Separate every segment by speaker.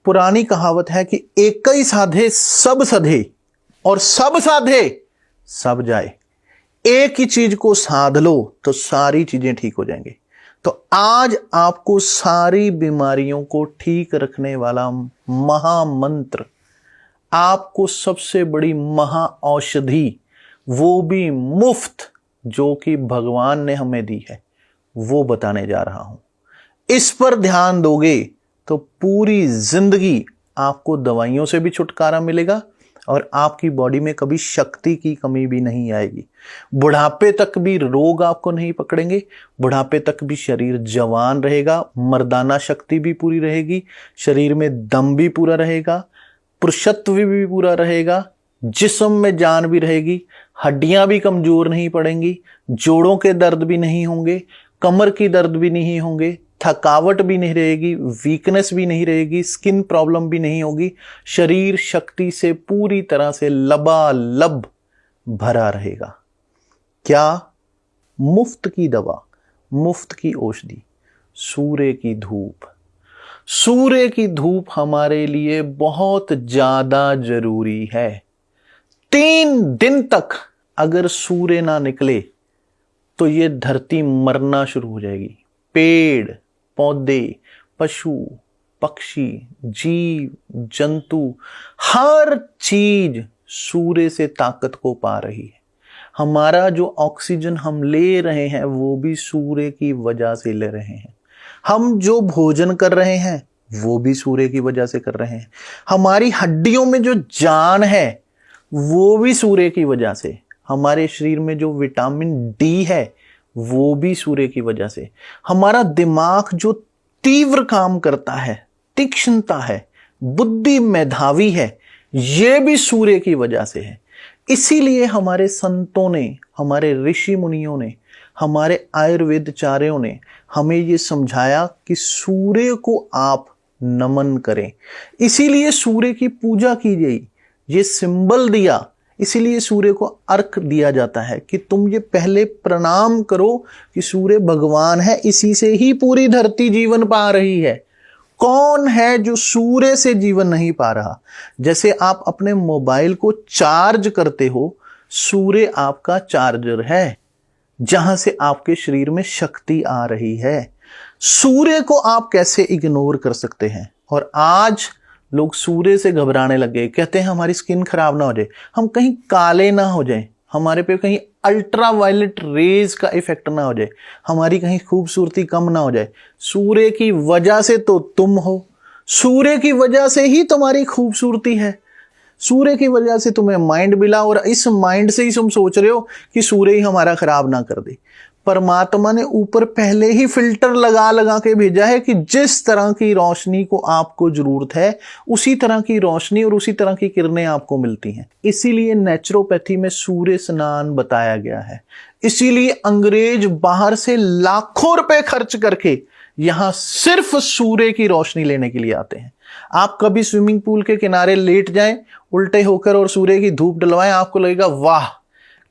Speaker 1: पुरानी कहावत है कि एक ही साधे सब सधे और सब साधे सब जाए। एक ही चीज को साध लो तो सारी चीजें ठीक हो जाएंगी। तो आज आपको सारी बीमारियों को ठीक रखने वाला महामंत्र, आपको सबसे बड़ी महा औषधि, वो भी मुफ्त, जो कि भगवान ने हमें दी है, वो बताने जा रहा हूं। इस पर ध्यान दोगे तो पूरी जिंदगी आपको दवाइयों से भी छुटकारा मिलेगा और आपकी बॉडी में कभी शक्ति की कमी भी नहीं आएगी। बुढ़ापे तक भी रोग आपको नहीं पकड़ेंगे, बुढ़ापे तक भी शरीर जवान रहेगा, मर्दाना शक्ति भी पूरी रहेगी, शरीर में दम भी पूरा रहेगा, पुरुषत्व भी पूरा रहेगा, जिस्म में जान भी रहेगी, हड्डियां भी कमजोर नहीं पड़ेंगी, जोड़ों के दर्द भी नहीं होंगे, कमर की दर्द भी नहीं होंगे, थकावट भी नहीं रहेगी, वीकनेस भी नहीं रहेगी, स्किन प्रॉब्लम भी नहीं होगी, शरीर शक्ति से पूरी तरह से लबालब भरा रहेगा। क्या? मुफ्त की दवा, मुफ्त की औषधि, सूर्य की धूप। सूर्य की धूप हमारे लिए बहुत ज्यादा जरूरी है। 3 दिन तक अगर सूर्य ना निकले तो ये धरती मरना शुरू हो जाएगी। पेड़ पौधे, पशु पक्षी, जीव जंतु, हर चीज सूर्य से ताकत को पा रही है। हमारा जो ऑक्सीजन हम ले रहे हैं वो भी सूर्य की वजह से ले रहे हैं। हम जो भोजन कर रहे हैं वो भी सूर्य की वजह से कर रहे हैं। हमारी हड्डियों में जो जान है वो भी सूर्य की वजह से। हमारे शरीर में जो विटामिन डी है वो भी सूर्य की वजह से। हमारा दिमाग जो तीव्र काम करता है, तीक्ष्णता है, बुद्धि मेधावी है, ये भी सूर्य की वजह से है। इसीलिए हमारे संतों ने, हमारे ऋषि मुनियों ने, हमारे आयुर्वेदाचार्यों ने हमें ये समझाया कि सूर्य को आप नमन करें। इसीलिए सूर्य की पूजा की गई, ये सिंबल दिया। इसीलिए सूर्य को अर्घ दिया जाता है कि तुम ये पहले प्रणाम करो कि सूर्य भगवान है, इसी से ही पूरी धरती जीवन पा रही है। कौन है जो सूर्य से जीवन नहीं पा रहा? जैसे आप अपने मोबाइल को चार्ज करते हो, सूर्य आपका चार्जर है, जहां से आपके शरीर में शक्ति आ रही है। सूर्य को आप कैसे इग्नोर कर सकते हैं? और आज लोग सूर्य से घबराने लग गए, कहते हैं हमारी स्किन खराब ना हो जाए, हम कहीं काले ना हो जाए, हमारे पे कहीं अल्ट्रा वायलेट रेज का इफेक्ट ना हो जाए, हमारी कहीं खूबसूरती कम ना हो जाए। सूर्य की वजह से तो तुम हो, सूर्य की वजह से ही तुम्हारी खूबसूरती है, सूर्य की वजह से तुम्हें माइंड मिला और इस माइंड से ही तुम सोच रहे हो कि सूर्य ही हमारा खराब ना कर दे। परमात्मा ने ऊपर पहले ही फिल्टर लगा लगा के भेजा है कि जिस तरह की रोशनी को आपको जरूरत है उसी तरह की रोशनी और उसी तरह की किरणें आपको मिलती हैं। इसीलिए नेचुरोपैथी में सूर्य स्नान बताया गया है। इसीलिए अंग्रेज बाहर से लाखों रुपए खर्च करके यहां सिर्फ सूर्य की रोशनी लेने के लिए आते हैं। आप कभी स्विमिंग पूल के किनारे लेट जाएं उल्टे होकर और सूर्य की धूप डलवाएं, आपको लगेगा वाह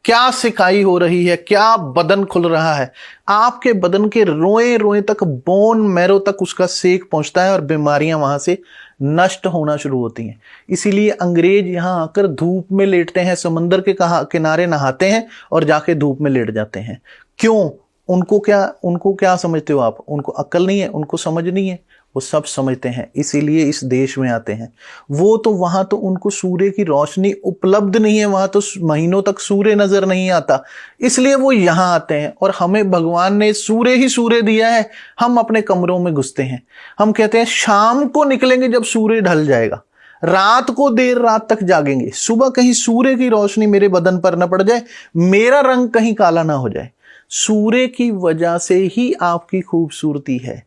Speaker 1: क्या सिकाई हो रही है, क्या बदन खुल रहा है। आपके बदन के रोए रोए तक, बोन मैरो तक उसका सेक पहुंचता है और बीमारियां वहां से नष्ट होना शुरू होती हैं। इसीलिए अंग्रेज यहां आकर धूप में लेटते हैं, समंदर के किनारे नहाते हैं और जाके धूप में लेट जाते हैं। क्यों? उनको क्या समझते हो आप? उनको अक्ल नहीं है, उनको समझ नहीं है, वो सब समझते हैं, इसीलिए इस देश में आते हैं। वो तो वहां तो उनको सूर्य की रोशनी उपलब्ध नहीं है, वहां तो महीनों तक सूर्य नजर नहीं आता, इसलिए वो यहां आते हैं। और हमें भगवान ने सूर्य ही सूर्य दिया है। हम अपने कमरों में घुसते हैं, हम कहते हैं शाम को निकलेंगे जब सूर्य ढल जाएगा, रात को देर रात तक जागेंगे, सुबह कहीं सूर्य की रोशनी मेरे बदन पर न पड़ जाए, मेरा रंग कहीं काला ना हो जाए। सूर्य की वजह से ही आपकी खूबसूरती है।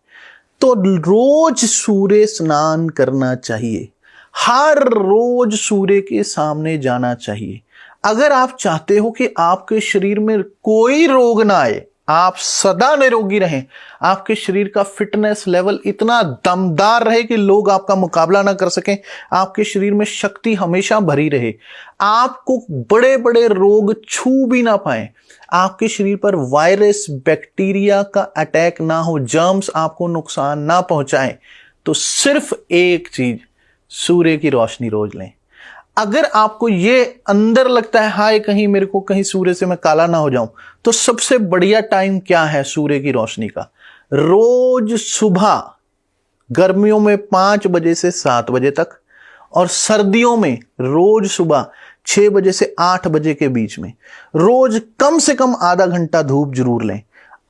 Speaker 1: तो रोज सूर्य स्नान करना चाहिए, हर रोज सूर्य के सामने जाना चाहिए। अगर आप चाहते हो कि आपके शरीर में कोई रोग ना आए, आप सदा निरोगी रहें, आपके शरीर का फिटनेस लेवल इतना दमदार रहे कि लोग आपका मुकाबला ना कर सकें, आपके शरीर में शक्ति हमेशा भरी रहे, आपको बड़े बड़े रोग छू भी ना पाए, आपके शरीर पर वायरस बैक्टीरिया का अटैक ना हो, जर्म्स आपको नुकसान ना पहुंचाएं, तो सिर्फ एक चीज, सूर्य की रोशनी रोज लें। अगर आपको ये अंदर लगता है हाय कहीं मेरे को कहीं सूर्य से मैं काला ना हो जाऊं, तो सबसे बढ़िया टाइम क्या है सूर्य की रोशनी का? रोज सुबह गर्मियों में 5 बजे से 7 बजे तक, और सर्दियों में रोज सुबह 6 बजे से 8 बजे के बीच में रोज कम से कम आधा घंटा धूप जरूर लें।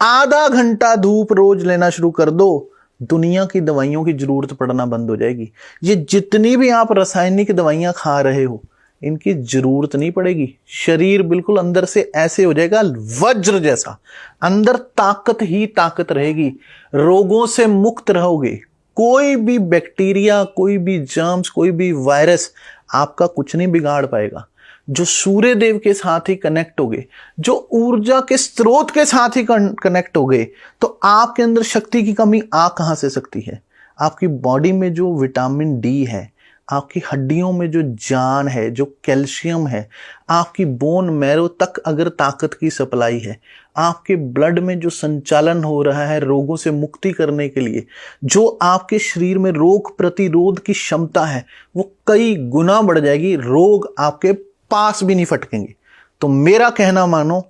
Speaker 1: आधा घंटा धूप रोज लेना शुरू कर दो, दुनिया की दवाइयों की जरूरत पड़ना बंद हो जाएगी। ये जितनी भी आप रासायनिक दवाइयां खा रहे हो इनकी जरूरत नहीं पड़ेगी। शरीर बिल्कुल अंदर से ऐसे हो जाएगा वज्र जैसा, अंदर ताकत ही ताकत रहेगी, रोगों से मुक्त रहोगे। कोई भी बैक्टीरिया, कोई भी जर्म्स, कोई भी वायरस आपका कुछ नहीं बिगाड़ पाएगा। जो सूर्य देव के साथ ही कनेक्ट हो गए, जो ऊर्जा के स्रोत के साथ ही कनेक्ट हो गए, तो आपके अंदर शक्ति की कमी आ कहां से सकती है? आपकी बॉडी में जो विटामिन डी है, आपकी हड्डियों में जो जान है, जो कैल्शियम है, आपकी बोन मैरो तक अगर ताकत की सप्लाई है, आपके ब्लड में जो संचालन हो रहा है रोगों से मुक्ति करने के लिए, जो आपके शरीर में रोग प्रतिरोध की क्षमता है वो कई गुना बढ़ जाएगी। रोग आपके पास भी नहीं फटकेंगे। तो मेरा कहना मानो,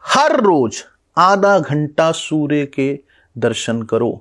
Speaker 1: हर रोज आधा घंटा सूर्य के दर्शन करो।